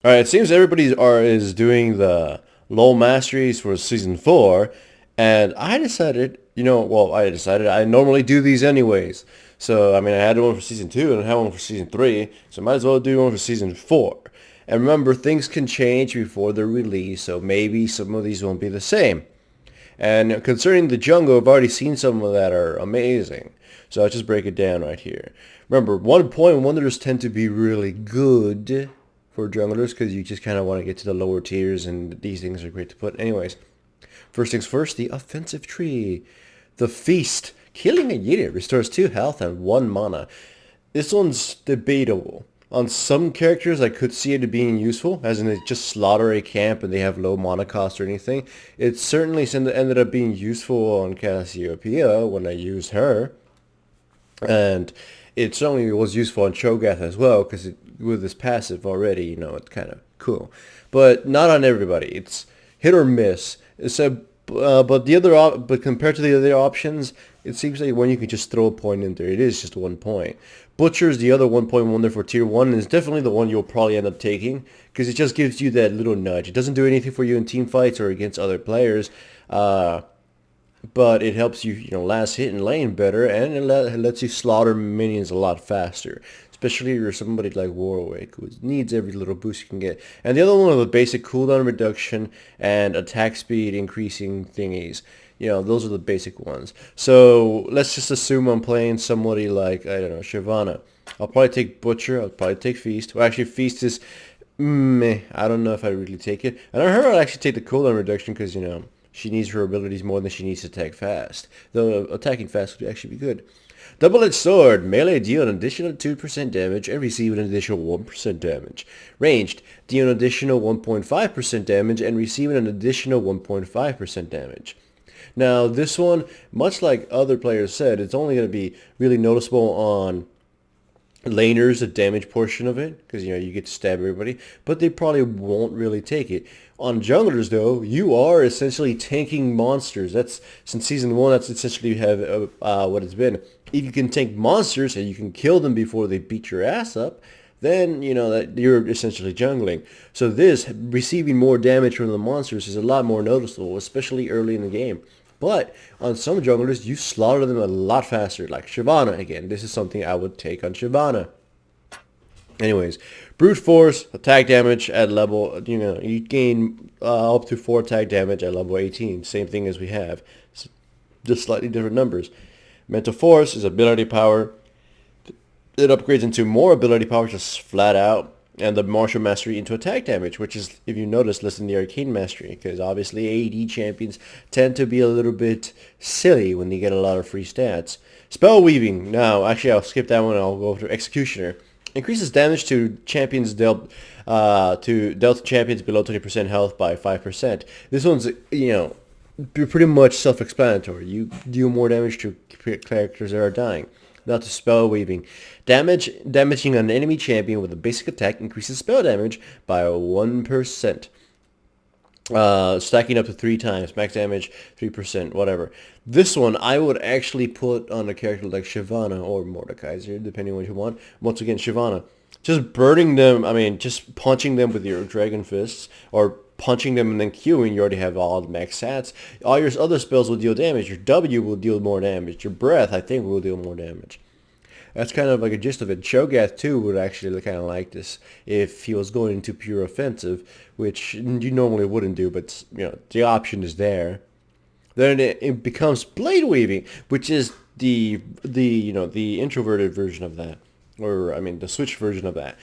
All right, it seems everybody is doing the low masteries for season 4, and I decided, I normally do these anyways. So I mean, I had one for season 2 and I had one for season 3, so I might as well do one for season 4. And remember, things can change before they're released, so maybe some of these won't be the same. And concerning the jungle, I've already seen some of that are amazing. So I'll just break it down right here. Remember, 1 point wonders tend to be really good for junglers because you just kind of want to get to the lower tiers, and these things are great to put. Anyways, first things first, the offensive tree. The feast. Killing a unit restores 2 health and 1 mana. This one's debatable. On some characters, I could see it being useful, as in it just slaughter a camp and they have low mana cost or anything. It certainly ended up being useful on Cassiopeia when I used her. And it certainly was useful on Cho'Gath as well, because with this passive already, it's kind of cool. But not on everybody. It's hit or miss. But compared to the other options, it seems like one you can just throw a point in there. It is just 1 point. Butcher is the other 1 point wonder for tier 1, and it's definitely the one you'll probably end up taking, because it just gives you that little nudge. It doesn't do anything for you in team fights or against other players, but it helps you, last hit and lane better, and it lets you slaughter minions a lot faster. Especially if you're somebody like Warwick, who needs every little boost you can get. And the other one was the basic cooldown reduction and attack speed increasing thingies. Those are the basic ones. So let's just assume I'm playing somebody like, I don't know, Shyvana. I'll probably take Butcher. I'll probably take Feast. Well, actually, Feast is meh. I don't know if I really take it. And I heard I'll actually take the cooldown reduction because, she needs her abilities more than she needs to attack fast. Though attacking fast would actually be good. Double-edged sword. Melee deal an additional 2% damage and receive an additional 1% damage. Ranged. Deal an additional 1.5% damage and receive an additional 1.5% damage. Now, this one, much like other players said, it's only going to be really noticeable on laners, the damage portion of it, because you get to stab everybody, but they probably won't really take it. On junglers, though, you are essentially tanking monsters. That's, since season 1, that's essentially what it's been. If you can tank monsters and you can kill them before they beat your ass up, then that you're essentially jungling. So this, receiving more damage from the monsters, is a lot more noticeable, especially early in the game. But on some junglers, you slaughter them a lot faster, like Shyvana. Again, this is something I would take on Shyvana. Anyways, brute force, attack damage at level, you gain up to 4 attack damage at level 18. Same thing as we have, just slightly different numbers. Mental force is ability power. It upgrades into more ability power, just flat out. And the martial mastery into attack damage, which is, if you notice, less than the arcane mastery, because obviously AD champions tend to be a little bit silly when they get a lot of free stats. Spell weaving. Now, actually, I'll skip that one. I'll go to executioner. Increases damage to champions dealt to champions below 20% health by 5%. This one's pretty much self-explanatory. You deal more damage to characters that are dying. Now to spell weaving. Damaging an enemy champion with a basic attack increases spell damage by 1%. Stacking up to 3 times. Max damage, 3%, whatever. This one I would actually put on a character like Shyvana or Mordekaiser, depending on what you want. Once again, Shyvana. Just burning them, just punching them with your dragon fists, or punching them and then Qing, you already have all the max stats. All your other spells will deal damage. Your W will deal more damage. Your breath, I think, will deal more damage. That's kind of like a gist of it. Cho'Gath, too, would actually kind of like this if he was going into pure offensive, which you normally wouldn't do, but, the option is there. Then it becomes blade weaving, which is the introverted version of that. Or, the switch version of that.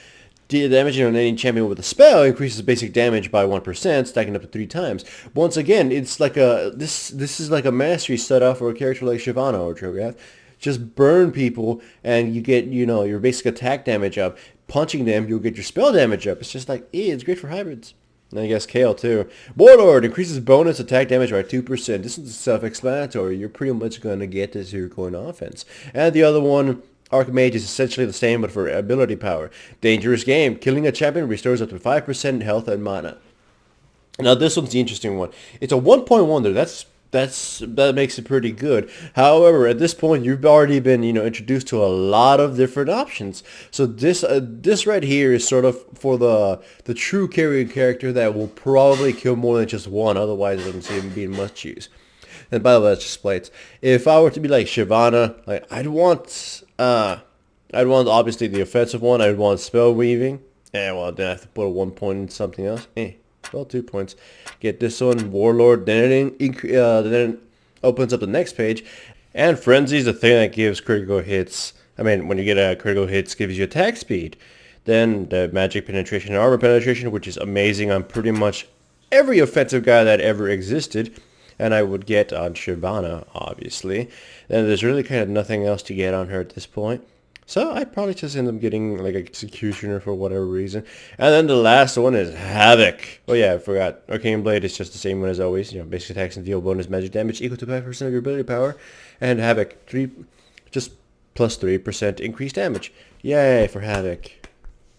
Damaging on any champion with a spell increases basic damage by 1%, stacking up to 3 times. Once again, it's like this is like a mastery set up for a character like Shyvana or Cho'Gath. Just burn people, and you get, your basic attack damage up. Punching them, you'll get your spell damage up. It's just like, it's great for hybrids. And I guess Kale, too. Warlord increases bonus attack damage by 2%. This is self-explanatory. You're pretty much going to get this if you're going offense. And the other one, Archmage, is essentially the same, but for ability power. Dangerous game. Killing a champion restores up to 5% health and mana. Now, this one's the interesting one. It's a 1-point wonder. That's that makes it pretty good. However, at this point, you've already been, introduced to a lot of different options. So this right here is sort of for the true carry character that will probably kill more than just one. Otherwise, it doesn't seem being much use. And by the way, that's just plates. If I were to be like Shyvana, like I'd want obviously the offensive one. I'd want spell weaving. And well, then I have to put a 1 point in something else. Well, 2 points. Get this one, Warlord. Then it opens up the next page, and Frenzy is the thing that gives critical hits. I mean, when you get a critical hits, gives you attack speed. Then the magic penetration and armor penetration, which is amazing on pretty much every offensive guy that ever existed, and I would get on Shyvana, obviously. Then there's really kind of nothing else to get on her at this point. So I'd probably just end up getting like Executioner for whatever reason. And then the last one is Havoc. Oh yeah, I forgot. Arcane Blade is just the same one as always. Basic attacks and deal bonus magic damage equal to 5% of your ability power. And Havoc, just plus 3% increased damage. Yay for Havoc.